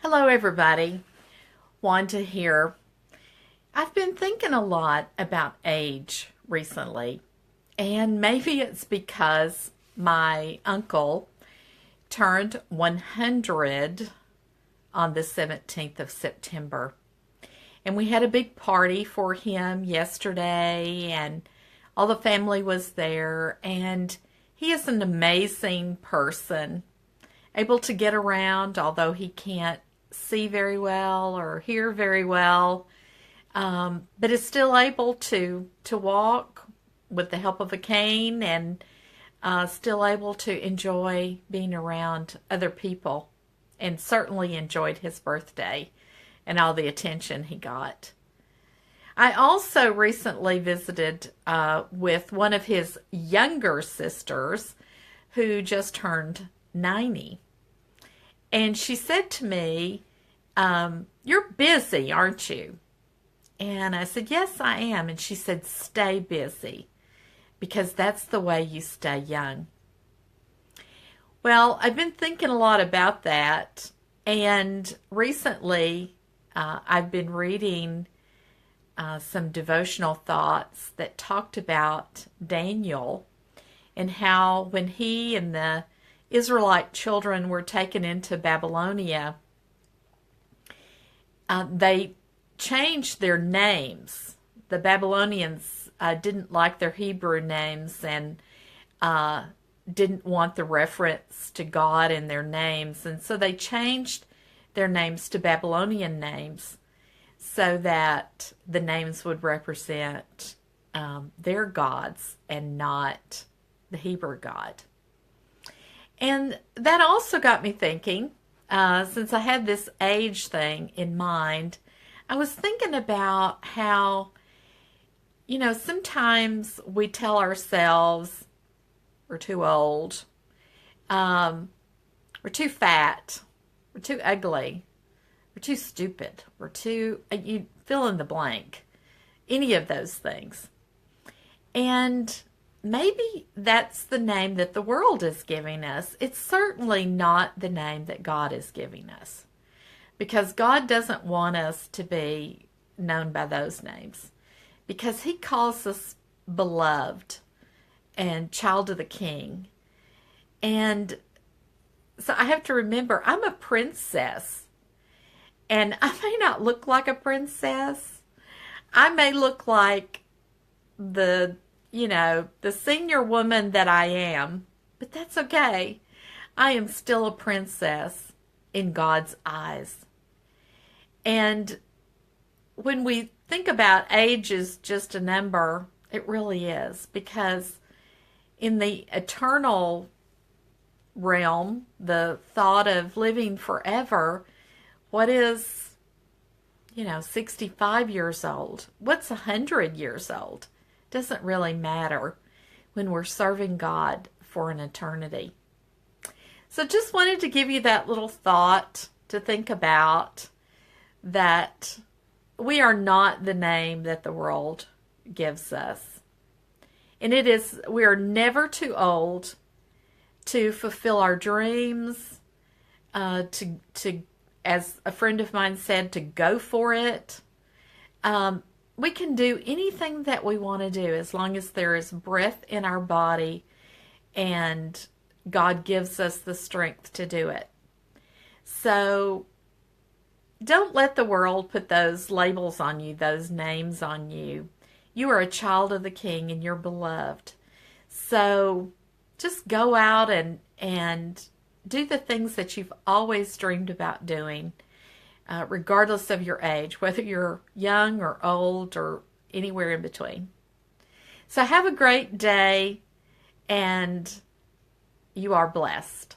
Hello, everybody. Wanda here. I've been thinking a lot about age recently, and maybe it's because my uncle turned 100 on the 17th of September. And we had a big party for him yesterday, and all the family was there. And he is an amazing person, able to get around, although he can't see very well or hear very well, but is still able to walk with the help of a cane and still able to enjoy being around other people, and certainly enjoyed his birthday and all the attention he got. I also recently visited with one of his younger sisters who just turned 90. And she said to me, "You're busy, aren't you?" And I said, "Yes, I am." And she said, "Stay busy, because that's the way you stay young." Well, I've been thinking a lot about that. And recently, I've been reading some devotional thoughts that talked about Daniel and how when he and the Israelite children were taken into Babylonia, they changed their names. The Babylonians didn't like their Hebrew names and didn't want the reference to God in their names. And so they changed their names to Babylonian names so that the names would represent their gods and not the Hebrew God. And that also got me thinking, since I had this age thing in mind, I was thinking about how, sometimes we tell ourselves we're too old, we're too fat, we're too ugly, we're too stupid, we're too, you fill in the blank, any of those things. And maybe that's the name that the world is giving us. It's certainly not the name that God is giving us, because God doesn't want us to be known by those names, because he calls us beloved and child of the King. And so I have to remember I'm a princess, and I may not look like a princess. I may look like the senior woman that I am, but that's okay. I am still a princess in God's eyes. And when we think about age as just a number, it really is, because in the eternal realm, the thought of living forever, what is, 65 years old? What's 100 years old? Doesn't really matter when we're serving God for an eternity. So just wanted to give you that little thought to think about, that we are not the name that the world gives us. And we are never too old to fulfill our dreams, to as a friend of mine said, to go for it. We can do anything that we want to do as long as there is breath in our body and God gives us the strength to do it. So don't let the world put those labels on you, those names on you. You are a child of the King and you're beloved. So just go out and do the things that you've always dreamed about doing, regardless of your age, whether you're young or old or anywhere in between. So have a great day, and you are blessed.